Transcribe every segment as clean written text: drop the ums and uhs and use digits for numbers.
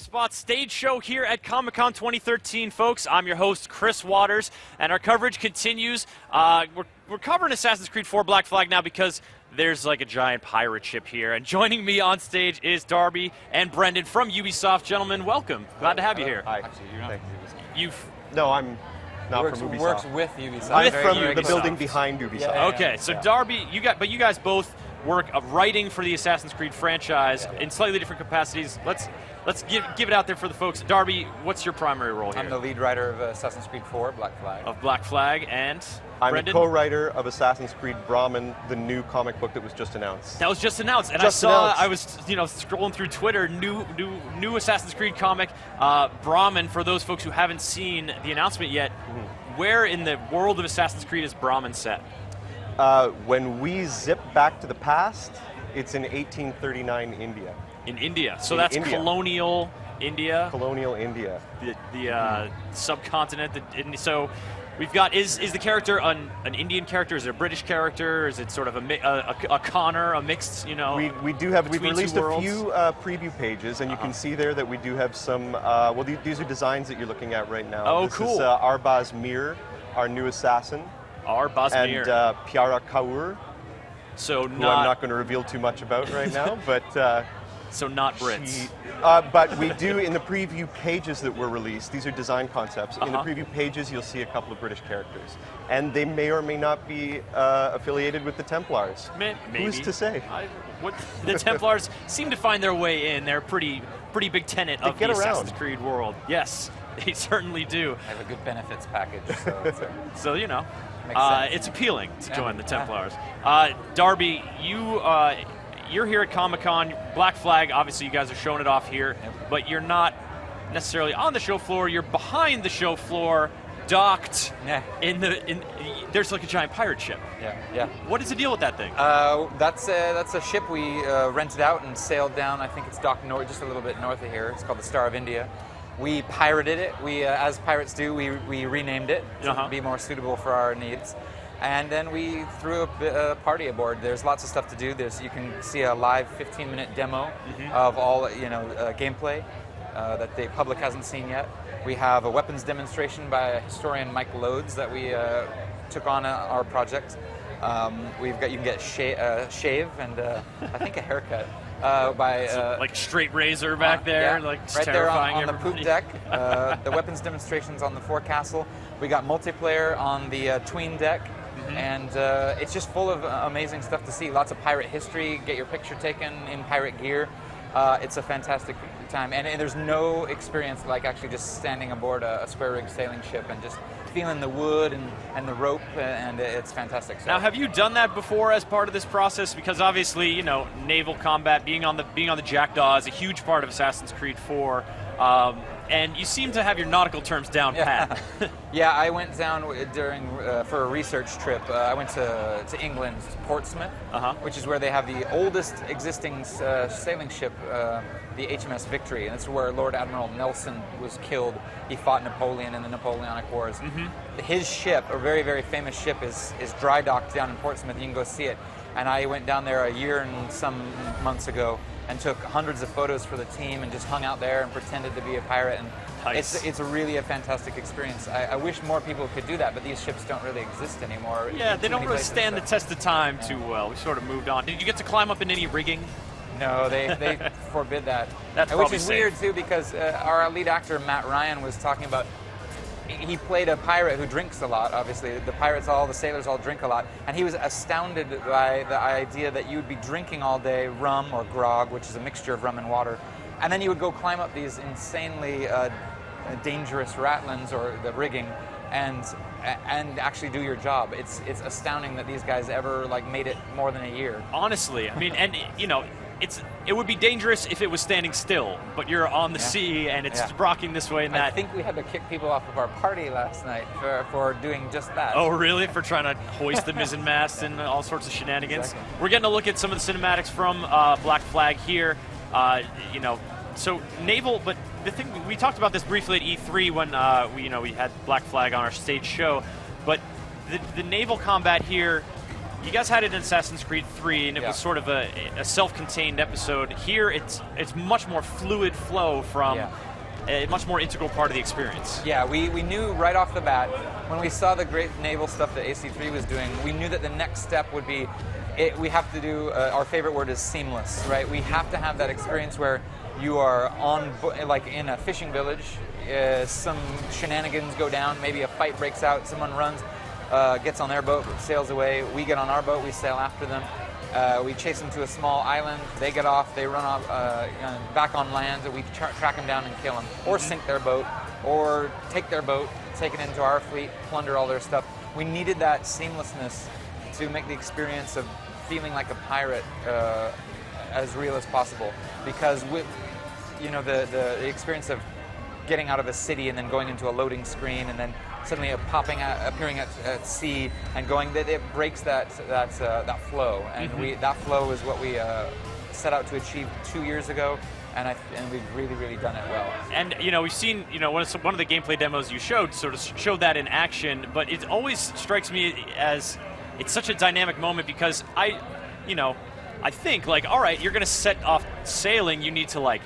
GameSpot stage show here at Comic-Con 2013, folks. I'm your host, Chris Waters, and our coverage continues. We're covering Assassin's Creed 4 Black Flag now because there's like a giant pirate ship here. And joining me on stage is Darby and Brendan from Ubisoft. Gentlemen, welcome. Glad to have you here. Hi. Actually, you're not from Ubisoft. No, I'm not from Ubisoft. Works with Ubisoft. I'm With from Ubisoft. the building behind Ubisoft. Yeah. Okay, so Darby, you guys both work writing for the Assassin's Creed franchise in slightly different capacities. Let's give it out there for the folks. Darby, what's your primary role here? I'm the lead writer of Assassin's Creed 4 Black Flag. Of Black Flag, and I'm Brendan? a co-writer of Assassin's Creed Brahmin, the new comic book that was just announced. That was just announced, and Just I saw. announced. I was, scrolling through Twitter. New Assassin's Creed comic, Brahmin. For those folks who haven't seen the announcement yet, where in the world of Assassin's Creed is Brahmin set? When we zip back to the past, it's in 1839 India. In India. So In that's India. colonial India, Colonial India. the subcontinent. So we've got is the character an Indian character? Is it a British character? Is it sort of a Connor, a mixed? We do have, we've between two released a worlds? few preview pages, and you can see there that we do have some, these are designs that you're looking at right now. Oh, this cool. Is Arbaz Mir, our new assassin, Our and Basmir. Piara Kaur, So who I'm not going to reveal too much about right now, but so not Brits. but we do, in the preview pages that were released, these are design concepts. In the preview pages, you'll see a couple of British characters. And they may or may not be affiliated with the Templars. Maybe. Who's to say? The Templars seem to find their way in. They're a pretty big tenet of the get around. Assassin's Creed world. Yes, they certainly do. I have a good benefits package, so it's So, makes sense. it's appealing to join the Yeah. Templars. Darby, you're here at Comic-Con. Black Flag, obviously you guys are showing it off here, but you're not necessarily on the show floor. You're behind the show floor, docked Yeah. there's like a giant pirate ship. Yeah. What is the deal with that thing? That's a ship we rented out and sailed down. I think it's docked just a little bit north of here. It's called the Star of India. We pirated it. We, as pirates do, we renamed it to be more suitable for our needs. And then we threw a party aboard. There's lots of stuff to do. You can see a live 15-minute demo of all gameplay that the public hasn't seen yet. We have a weapons demonstration by historian Mike Loads that we took on our project. You can get shave and I think a haircut by like straight razor back there, yeah, like just right there terrifying on the poop everybody. deck. The weapons demonstrations on the forecastle. We got multiplayer on the tween deck. And it's just full of amazing stuff to see. Lots of pirate history. Get your picture taken in pirate gear. It's a fantastic time, and there's no experience like actually just standing aboard a square rig sailing ship and just feeling the wood and the rope, and it's fantastic. So, Now, have you done that before as part of this process? Because obviously, naval combat, being on the Jackdaw is a huge part of Assassin's Creed 4. And you seem to have your nautical terms down pat. Yeah, I went down for a research trip. I went to England, to Portsmouth, which is where they have the oldest existing sailing ship, the HMS Victory, and it's where Lord Admiral Nelson was killed. He fought Napoleon in the Napoleonic Wars. His ship, a very, very famous ship, is dry docked down in Portsmouth. You can go see it. And I went down there a year and some months ago and took hundreds of photos for the team and just hung out there and pretended to be a pirate. And Nice. it's really a fantastic experience. I wish more people could do that, but these ships don't really exist anymore. Yeah, they Too don't many really places, stand the so- test of time too well. We sort of moved on. Did you get to climb up in any rigging? No, they forbid that. That's Which probably is safe. weird too, because our lead actor Matt Ryan was talking about. He played a pirate who drinks a lot, obviously. The sailors all drink a lot. And he was astounded by the idea that you would be drinking all day rum or grog, which is a mixture of rum and water. And then you would go climb up these insanely dangerous ratlins or the rigging and actually do your job. It's astounding that these guys ever made it more than a year. Honestly, I mean, and it would be dangerous if it was standing still, but you're on the sea and it's rocking this way and that. I think we had to kick people off of our party last night for doing just that. Oh, really? For trying to hoist the mizzen mast and all sorts of shenanigans? Exactly. We're getting a look at some of the cinematics from Black Flag here. So naval, but the thing, we talked about this briefly at E3 when we had Black Flag on our stage show, but the naval combat here, you guys had it in Assassin's Creed 3, and it was sort of a self-contained episode. Here, it's much more fluid flow from a much more integral part of the experience. Yeah, we knew right off the bat, when we saw the great naval stuff that AC3 was doing, we knew that the next step would be, we have to do, our favorite word is seamless, right? We have to have that experience where you are like in a fishing village, some shenanigans go down, maybe a fight breaks out, someone runs, gets on their boat, sails away, we get on our boat, we sail after them. We chase them to a small island, they get off, they run off back on land, and we track them down and kill them. Or sink their boat, or take their boat, take it into our fleet, plunder all their stuff. We needed that seamlessness to make the experience of feeling like a pirate as real as possible. Because with, the experience of getting out of a city and then going into a loading screen and then suddenly appearing at sea and going, that it breaks that flow, and that flow is what we set out to achieve 2 years ago, and we've really done it well. And we've seen one of the gameplay demos you showed sort of showed that in action, but it always strikes me as it's such a dynamic moment because I think like, all right, you're going to set off sailing, you need to like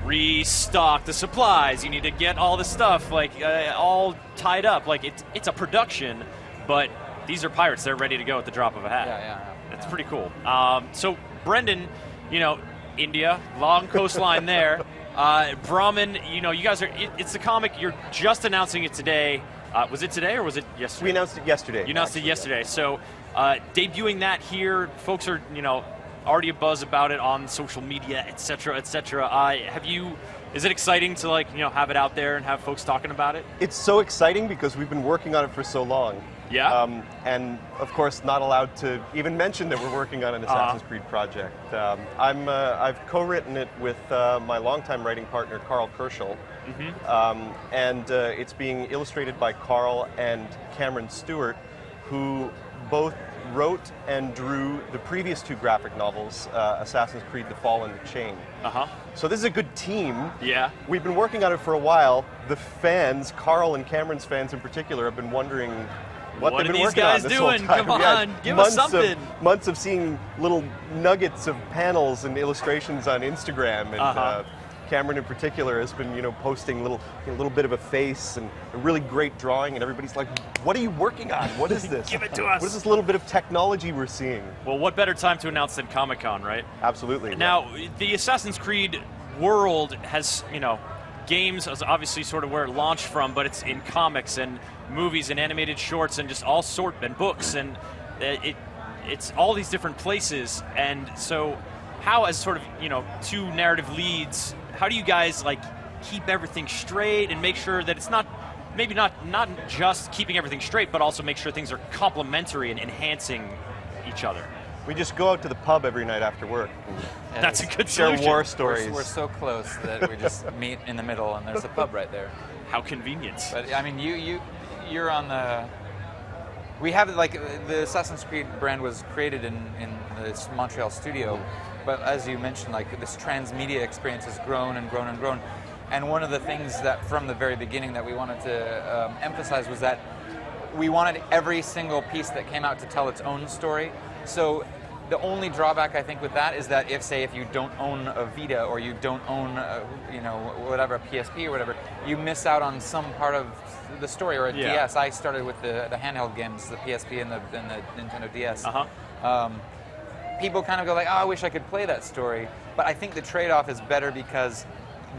restock the supplies, you need to get all the stuff like all tied up, like it's a production, but these are pirates, they're ready to go at the drop of a hat. That's pretty cool. So Brendan, India, long coastline there. Brahmin, you guys are, it's the comic, you're just announcing it today. Was it today or was it yesterday? We announced it yesterday. You announced it yesterday. So debuting that here, folks are, already a buzz about it on social media, etc., etc. Is it exciting to have it out there and have folks talking about it? It's so exciting because we've been working on it for so long. Yeah. And of course, not allowed to even mention that we're working on an Assassin's Creed project. I've co-written it with my longtime writing partner, Carl Kerschel. And it's being illustrated by Carl and Cameron Stewart, who both wrote and drew the previous 2 graphic novels, Assassin's Creed: The Fall and the Chain. So this is a good team. Yeah. We've been working on it for a while. The fans, Carl and Cameron's fans in particular, have been wondering what they've been working on this whole time. Come on, give us something. Months of seeing little nuggets of panels and illustrations on Instagram, and Cameron in particular has been, posting a little bit of a face and a really great drawing, and everybody's like, "What are you working on? What is this? Give it to us. What is this little bit of technology we're seeing?" Well, what better time to announce than Comic-Con, right? Absolutely. Now, the Assassin's Creed world has, games is obviously sort of where it launched from, but it's in comics and movies and animated shorts and just all and books, and it's all these different places. And so, how as sort of 2 narrative leads, how do you guys keep everything straight and make sure that it's not just keeping everything straight, but also make sure things are complementary and enhancing each other? We just go out to the pub every night after work. That's a good share solution. War stories. We're so close that we just meet in the middle, and there's a pub right there. How convenient. But I mean, you're on the. We have the Assassin's Creed brand was created in this Montreal studio, but as you mentioned, this transmedia experience has grown and grown and grown. And one of the things that from the very beginning that we wanted to emphasize was that we wanted every single piece that came out to tell its own story. So the only drawback I think with that is that if you don't own a Vita or you don't own a PSP or whatever, you miss out on some part of the story, or a DS. I started with the handheld games, the PSP and the Nintendo DS. People kind of go like, "Oh, I wish I could play that story," but I think the trade-off is better because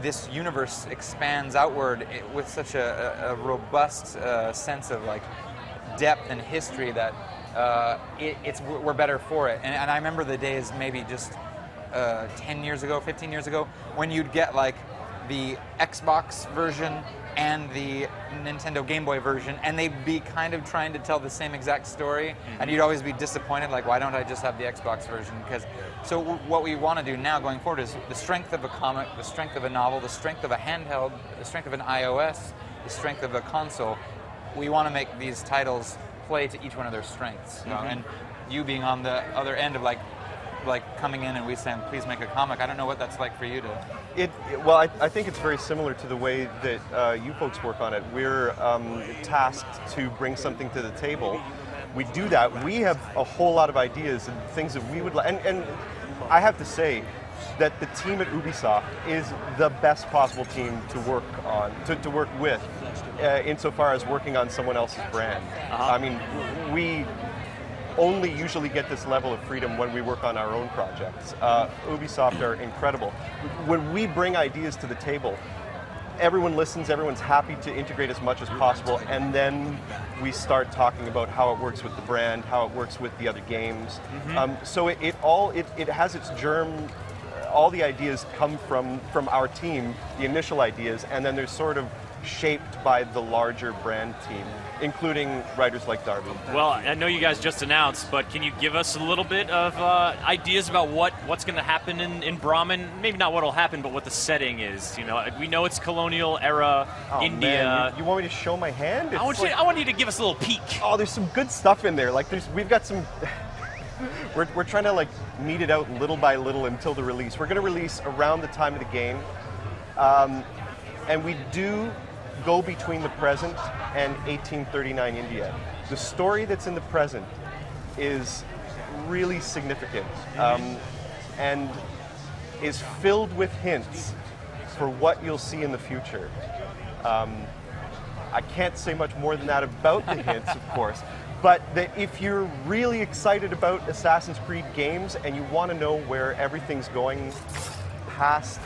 this universe expands outward with such a robust sense of depth and history that we're better for it. And I remember the days maybe just 10 years ago, 15 years ago, when you'd get the Xbox version and the Nintendo Game Boy version, and they'd be kind of trying to tell the same exact story, and you'd always be disappointed, why don't I just have the Xbox version? So what we want to do now going forward is the strength of a comic, the strength of a novel, the strength of a handheld, the strength of an iOS, the strength of a console. We want to make these titles play to each one of their strengths. And you being on the other end of coming in and we saying, "Please make a comic." I don't know what that's like for you to. Well, I think it's very similar to the way that you folks work on it. We're tasked to bring something to the table we do that, we have a whole lot of ideas and things that we would like. And I have to say that the team at Ubisoft is the best possible team to work on, to work with, insofar as working on someone else's brand. I mean, we only usually get this level of freedom when we work on our own projects. Ubisoft are incredible. When we bring ideas to the table, everyone listens, everyone's happy to integrate as much as possible, and then we start talking about how it works with the brand, how it works with the other games. So it has its germ. All the ideas come from our team, the initial ideas, and then they're sort of shaped by the larger brand team, including writers like Darby. Well, I know you guys just announced, but can you give us a little bit of ideas about what's going to happen in Brahman? Maybe not what will happen, but what the setting is. You know, we know it's colonial era India. Man, you want me to show my hand? I want you to give us a little peek. Oh, there's some good stuff in there. Like we've got some. We're trying to like meet it out little by little until the release. We're going to release around the time of the game, and we do go between the present and 1839 India. The story that's in the present is really significant and is filled with hints for what you'll see in the future. I can't say much more than that about the hints, of course. But if you're really excited about Assassin's Creed games and you want to know where everything's going past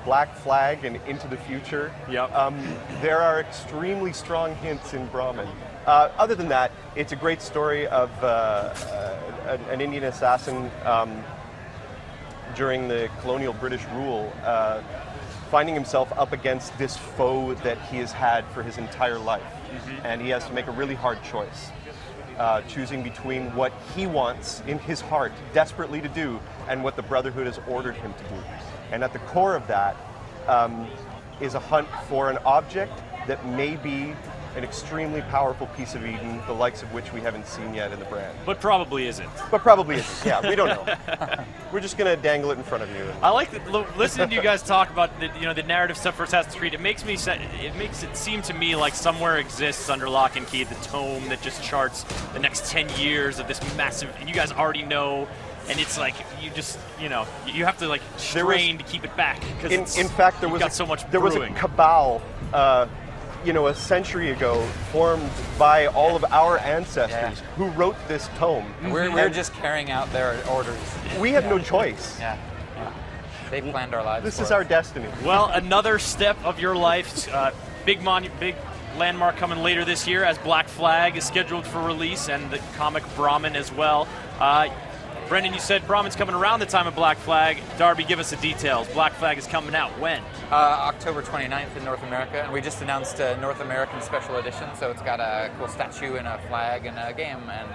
Black Flag and into the future, there are extremely strong hints in Brahman. Other than that, it's a great story of an Indian assassin during the colonial British rule, finding himself up against this foe that he has had for his entire life. And he has to make a really hard choice. Choosing between what he wants in his heart desperately to do and what the Brotherhood has ordered him to do. And at the core of that is a hunt for an object that may be an extremely powerful piece of Eden, the likes of which we haven't seen yet in the brand. But probably isn't. But probably isn't, yeah, we don't know. We're just going to dangle it in front of you. I like listening to you guys talk about the narrative stuff for Assassin's Creed. It makes it seem to me like somewhere exists under lock and key the tome that just charts the next 10 years of this massive, and you guys already know. And it's like you have to like strain to keep it back because in fact there was got so much there brewing. was a cabal a century ago formed by all of our ancestors who wrote this tome. We're just carrying out their orders. We have no choice. Yeah. They planned our lives. This is our destiny. Well, another step of your life, big landmark coming later this year as Black Flag is scheduled for release and the comic Brahman as well. Brendan, you said Brahman's coming around the time of Black Flag. Darby, give us the details. Black Flag is coming out when? October 29th in North America, and we just announced a North American special edition, so it's got a cool statue and a flag and a game, and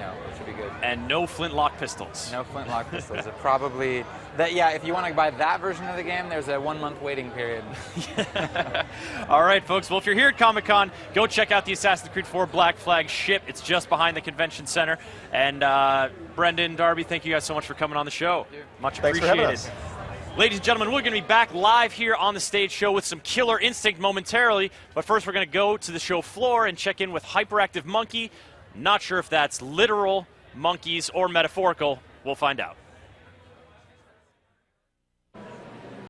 it should be good. And no flintlock pistols. No flintlock pistols. It probably if you want to buy that version of the game, there's a 1-month waiting period. All right, folks. Well, if you're here at Comic-Con, go check out the Assassin's Creed 4 Black Flag ship. It's just behind the convention center. And Brendan, Darby, thank you guys so much for coming on the show. Much appreciated. Thanks for having us. Ladies and gentlemen, we're going to be back live here on the stage show with some Killer Instinct momentarily. But first, we're going to go to the show floor and check in with Hyperactive Monkey. Not sure if that's literal monkeys or metaphorical. We'll find out.